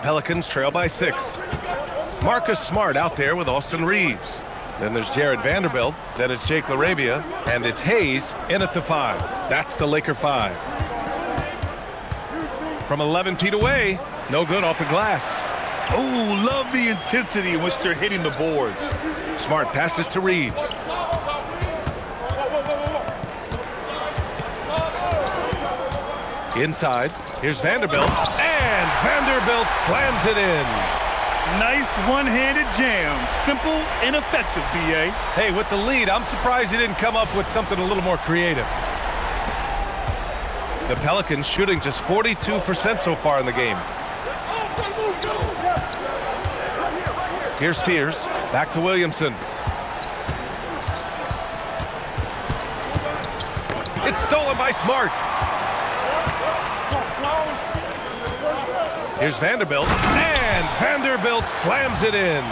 Pelicans trail by 6. Marcus Smart out there with Austin Reeves. Then there's Jared Vanderbilt. Then it's Jake LaRavia. And it's Hayes in at the 5. That's the Laker 5. From 11 feet away, no good off the glass. Oh, love the intensity in which they're hitting the boards. Smart passes to Reeves. Inside, here's Vanderbilt. And Vanderbilt slams it in. Nice one-handed jam. Simple and effective, B.A. Hey, with the lead, I'm surprised he didn't come up with something a little more creative. The Pelicans shooting just 42% so far in the game. Here's Spears. Back to Williamson. It's stolen by Smart. Here's Vanderbilt. And Vanderbilt slams it in.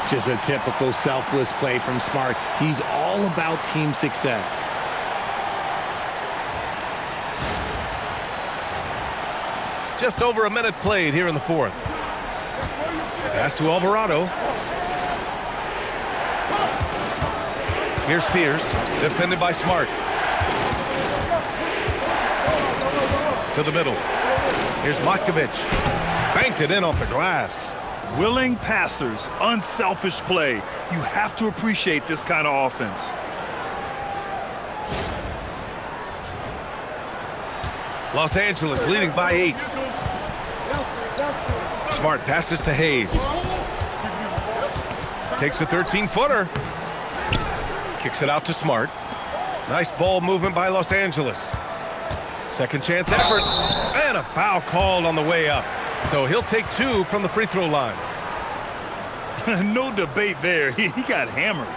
Just a typical selfless play from Smart. He's all about team success. Just over a minute played here in the 4th. Pass to Alvarado. Here's Spears, defended by Smart. To the middle. Here's Matkovic. Banked it in off the glass. Willing passers, unselfish play. You have to appreciate this kind of offense. Los Angeles leading by 8. Smart passes to Hayes. Takes a 13-footer. Kicks it out to Smart. Nice ball movement by Los Angeles. Second chance effort. And a foul called on the way up. So he'll take 2 from the free throw line. No debate there. He got hammered.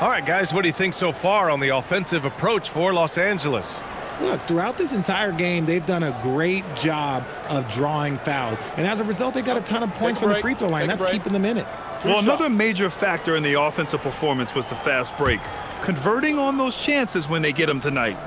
All right, guys, what do you think so far on the offensive approach for Los Angeles? Look, throughout this entire game, they've done a great job of drawing fouls. And as a result, they got a ton of points from the free throw line. That's keeping them in it. Well, another major factor in the offensive performance was the fast break. Converting on those chances when they get them tonight.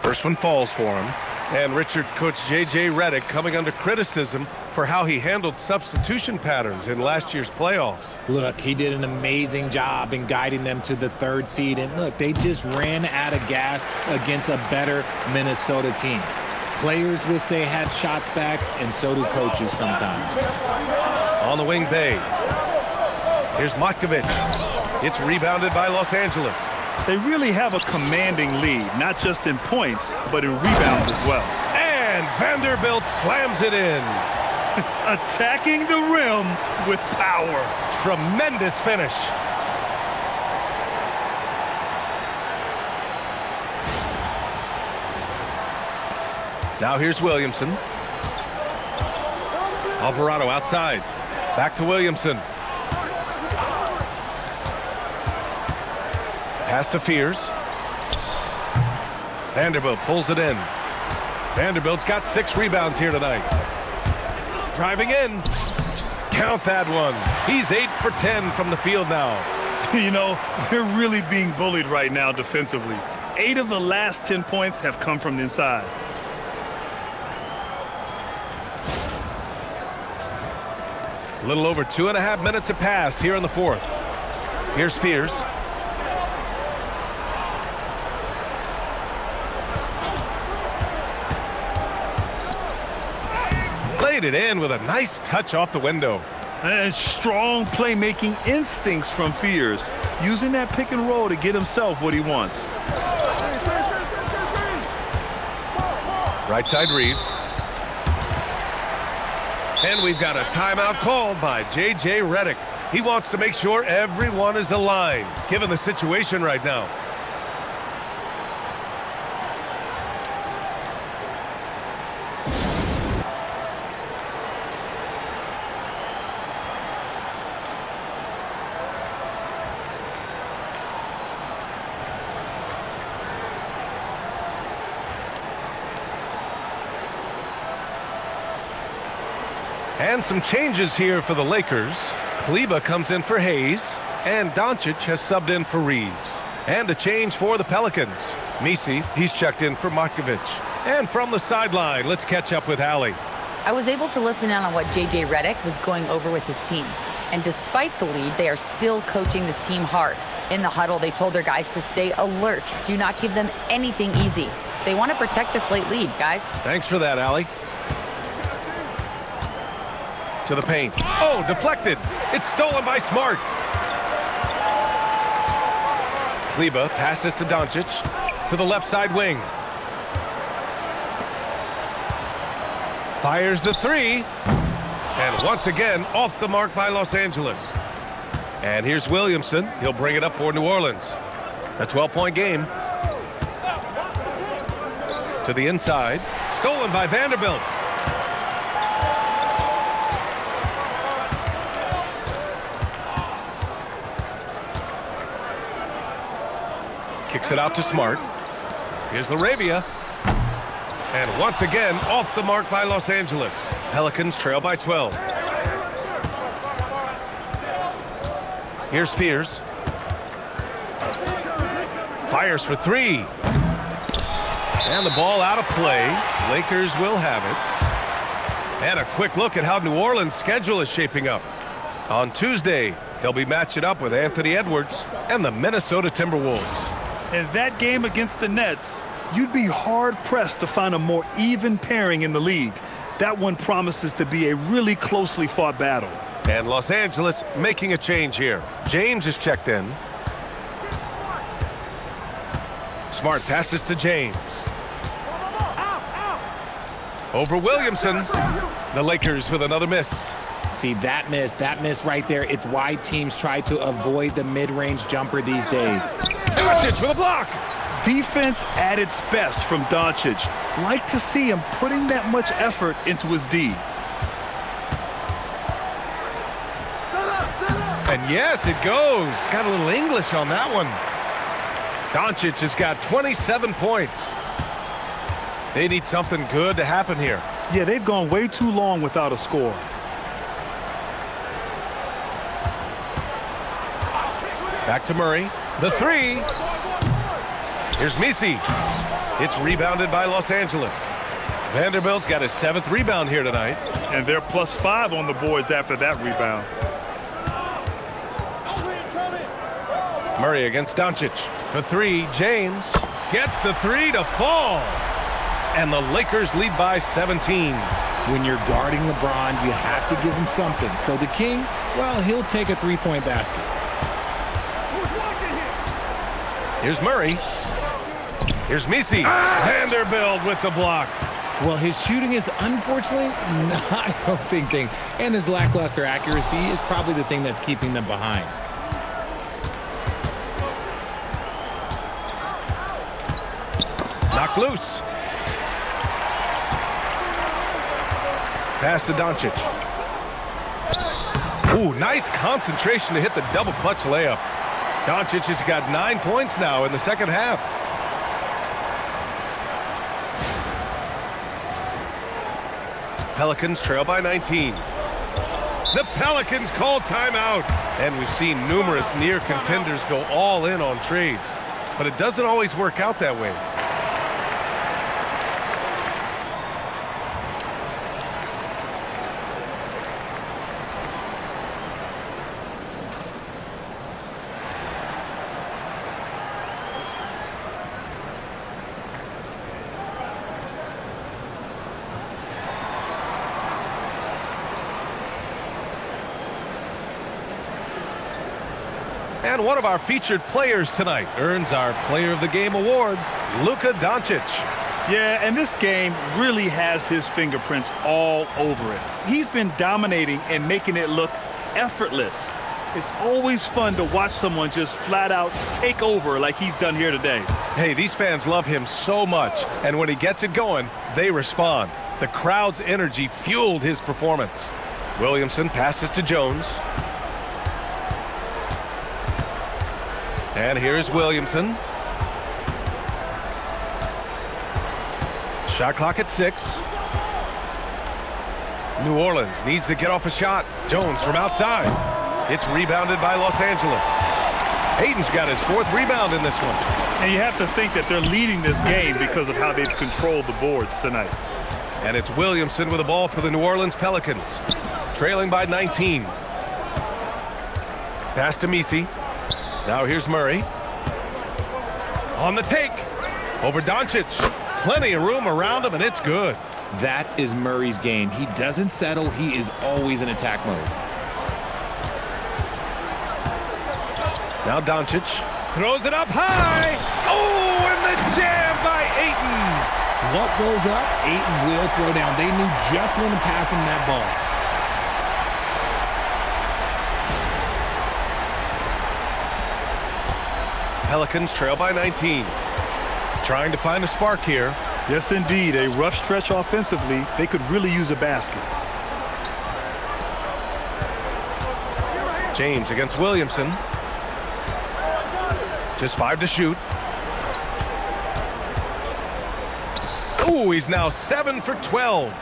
First one falls for him. And Richard coach J.J. Redick coming under criticism for how he handled substitution patterns in last year's playoffs. Look, he did an amazing job in guiding them to the 3rd seed. And look, they just ran out of gas against a better Minnesota team. Players wish they had shots back, and so do coaches sometimes. On the wing, Bay. Here's Matkovic. It's rebounded by Los Angeles. They really have a commanding lead, not just in points, but in rebounds as well. And Vanderbilt slams it in. Attacking the rim with power. Tremendous finish. Now here's Williamson. Alvarado outside. Back to Williamson. Pass to Fears. Vanderbilt pulls it in. Vanderbilt's got 6 rebounds here tonight. Driving in. Count that one. He's 8 for 10 from the field now. You know, they're really being bullied right now defensively. 8 of the last 10 points have come from the inside. A little over 2.5 minutes have passed here in the 4th. Here's Fears. Laid it in with a nice touch off the window. And strong playmaking instincts from Fears, using that pick and roll to get himself what he wants. Right side Reeves. And we've got a timeout called by J.J. Redick. He wants to make sure everyone is aligned, given the situation right now. And some changes here for the Lakers. Kleba comes in for Hayes, and Doncic has subbed in for Reeves. And a change for the Pelicans. Misi, he's checked in for Matkovic. And from the sideline, let's catch up with Allie. I was able to listen in on what J.J. Redick was going over with his team. And despite the lead, they are still coaching this team hard. In the huddle, they told their guys to stay alert. Do not give them anything easy. They want to protect this late lead, guys. Thanks for that, Allie. To the paint. Oh, deflected. It's stolen by Smart. Kleber passes to Doncic. To the left side wing. Fires the three. And once again, off the mark by Los Angeles. And here's Williamson. He'll bring it up for New Orleans. A 12-point game. To the inside. Stolen by Vanderbilt. Kicks it out to Smart. Here's Laravia. And once again, off the mark by Los Angeles. Pelicans trail by 12. Here's Spears. Fires for three. And the ball out of play. Lakers will have it. And a quick look at how New Orleans' schedule is shaping up. On Tuesday, they'll be matching up with Anthony Edwards and the Minnesota Timberwolves. In that game against the Nets, you'd be hard-pressed to find a more even pairing in the league. That one promises to be a really closely fought battle. And Los Angeles making a change here. James is checked in. Smart passes to James. Over Williamson. The Lakers with another miss. See, that miss right there, it's why teams try to avoid the mid-range jumper these days. Doncic with a block. Defense at its best from Doncic. Like to see him putting that much effort into his D. And yes, it goes. Got a little English on that one. Doncic has got 27 points. They need something good to happen here. Yeah, they've gone way too long without a score. Back to Murray. The three. Here's Messi. It's rebounded by Los Angeles. Vanderbilt's got his 7th rebound here tonight. And they're +5 on the boards after that rebound. Murray against Doncic. For three, James gets the three to fall. And the Lakers lead by 17. When you're guarding LeBron, you have to give him something. So the King, well, he'll take a three-point basket. Here's Murray. Here's Messi. Vanderbilt with the block. Well, his shooting is unfortunately not helping things. And his lackluster accuracy is probably the thing that's keeping them behind. Knocked loose. Pass to Doncic. Ooh, nice concentration to hit the double clutch layup. Doncic has got 9 points now in the second half. Pelicans trail by 19. The Pelicans call timeout. And we've seen numerous near contenders go all in on trades. But it doesn't always work out that way. And one of our featured players tonight earns our Player of the Game award, Luca Doncic. Yeah, and this game really has his fingerprints all over it. He's been dominating and making it look effortless. It's always fun to watch someone just flat out take over like he's done here today. Hey, these fans love him so much, and when he gets it going, they respond. The crowd's energy fueled his performance. Williamson passes to Jones. And here's Williamson. Shot clock at 6. New Orleans needs to get off a shot. Jones from outside. It's rebounded by Los Angeles. Ayton's got his 4th rebound in this one. And you have to think that they're leading this game because of how they've controlled the boards tonight. And it's Williamson with the ball for the New Orleans Pelicans, trailing by 19. Pass to Messi. Now here's Murray. On the take. Over Doncic. Plenty of room around him, and it's good. That is Murray's game. He doesn't settle. He is always in attack mode. Now Doncic throws it up high. Oh, and the jam by Ayton. What goes up, Ayton will throw down. They knew just when to pass him that ball. Pelicans trail by 19. Trying to find a spark here. Yes, indeed. A rough stretch offensively. They could really use a basket. James against Williamson. Just 5 to shoot. Ooh, he's now 7 for 12.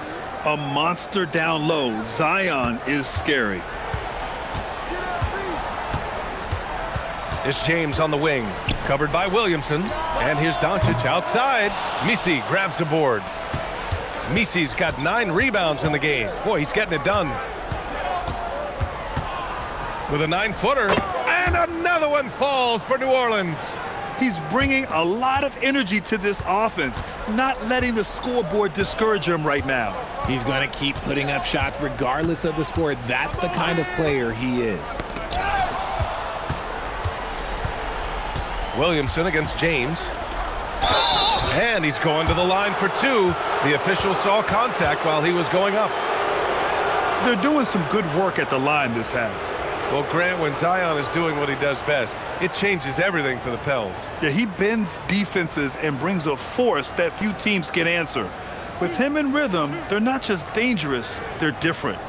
A monster down low. Zion is scary. It's James on the wing, covered by Williamson. And here's Doncic outside. Messi grabs the board. Messi's got 9 rebounds in the game. Boy, he's getting it done. With a 9-footer. And another one falls for New Orleans. He's bringing a lot of energy to this offense, not letting the scoreboard discourage him right now. He's going to keep putting up shots regardless of the score. That's the kind of player he is. Williamson against James. And he's going to the line for 2. The official saw contact while he was going up. They're doing some good work at the line this half. Well, Grant, when Zion is doing what he does best, it changes everything for the Pels. Yeah, he bends defenses and brings a force that few teams can answer. With him in rhythm, they're not just dangerous, they're different.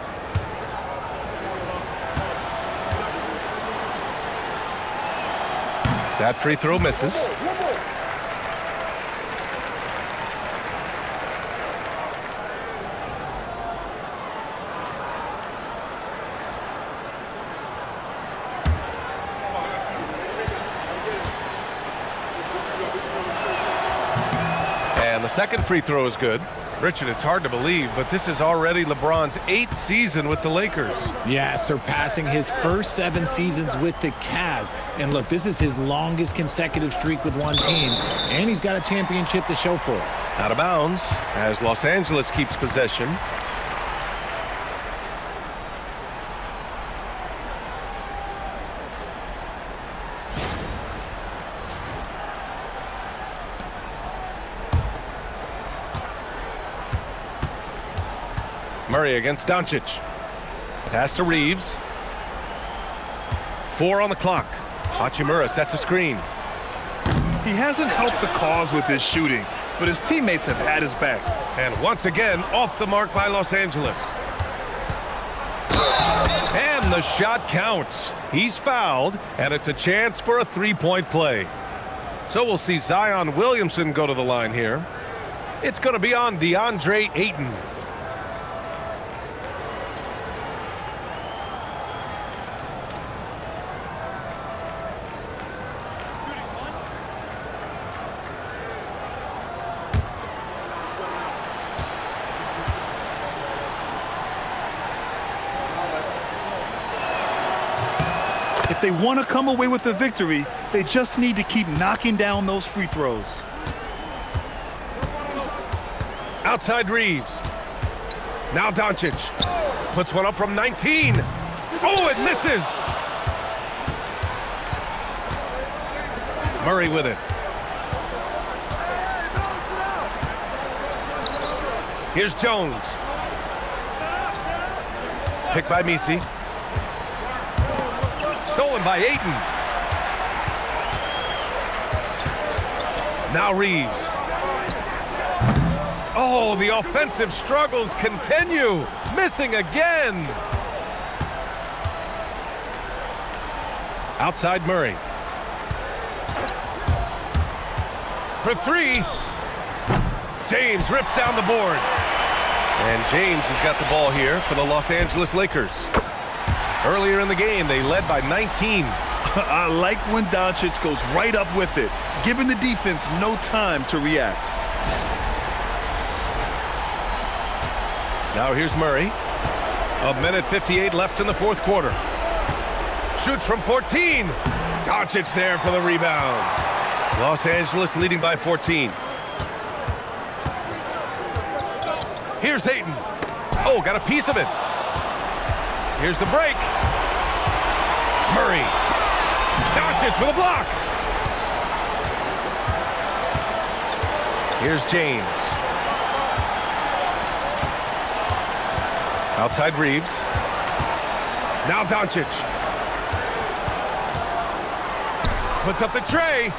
That free throw misses. And the second free throw is good. Richard, it's hard to believe, but this is already LeBron's 8th season with the Lakers. Yeah, surpassing his first 7 seasons with the Cavs. And look, this is his longest consecutive streak with one team, and he's got a championship to show for it. Out of bounds as Los Angeles keeps possession. Murray against Doncic. Pass to Reeves. 4 on the clock. Hachimura sets a screen. He hasn't helped the cause with his shooting, but his teammates have had his back. And once again, off the mark by Los Angeles. And the shot counts. He's fouled, and it's a chance for a 3-point play. So we'll see Zion Williamson go to the line here. It's going to be on DeAndre Ayton. If they want to come away with the victory, they just need to keep knocking down those free throws. Outside Reeves. Now Doncic. Puts one up from 19. Oh, it misses. Murray with it. Here's Jones. Picked by Messi. Stolen by Ayton. Now Reeves. Oh, the offensive struggles continue. Missing again. Outside Murray. For 3. James rips down the board. And James has got the ball here for the Los Angeles Lakers. Earlier in the game, they led by 19. I like when Doncic goes right up with it, giving the defense no time to react. Now here's Murray. 1:58 left in the fourth quarter. Shoots from 14. Doncic there for the rebound. Los Angeles leading by 14. Here's Ayton. Oh, got a piece of it. Here's the break. Murray. Doncic with a block. Here's James. Outside Reeves. Now Doncic. Puts up the tray.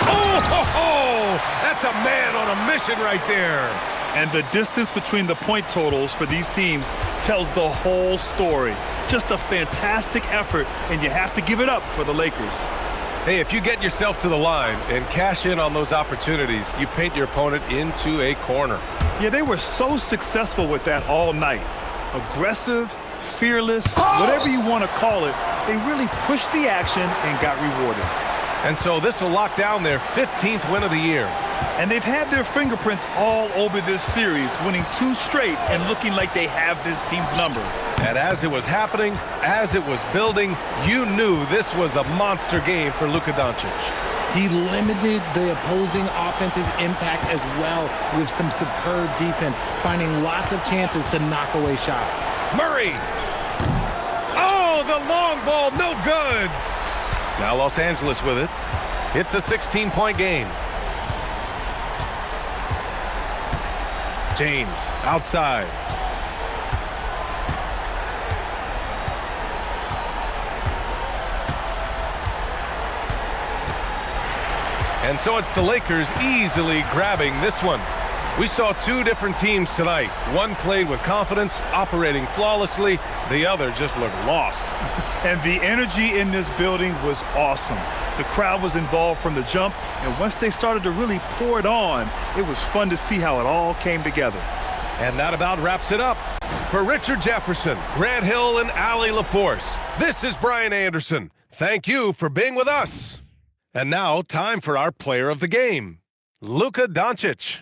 Oh, ho, ho. That's a man on a mission right there. And the distance between the point totals for these teams tells the whole story. Just a fantastic effort, and you have to give it up for the Lakers. Hey, if you get yourself to the line and cash in on those opportunities, you paint your opponent into a corner. Yeah, they were so successful with that all night. Aggressive, fearless, whatever you want to call it, they really pushed the action and got rewarded. And so this will lock down their 15th win of the year. And they've had their fingerprints all over this series, winning 2 straight and looking like they have this team's number. And as it was happening, as it was building, you knew this was a monster game for Luca Doncic. He limited the opposing offense's impact as well with some superb defense, finding lots of chances to knock away shots. Murray! Oh, the long ball, no good! Now Los Angeles with it. It's a 16-point game. James, outside. And so it's the Lakers easily grabbing this one. We saw 2 different teams tonight. One played with confidence, operating flawlessly. The other just looked lost. And the energy in this building was awesome. The crowd was involved from the jump, and once they started to really pour it on, it was fun to see how it all came together. And that about wraps it up. For Richard Jefferson, Grant Hill, and Allie LaForce, this is Brian Anderson. Thank you for being with us. And now, time for our player of the game, Luca Doncic.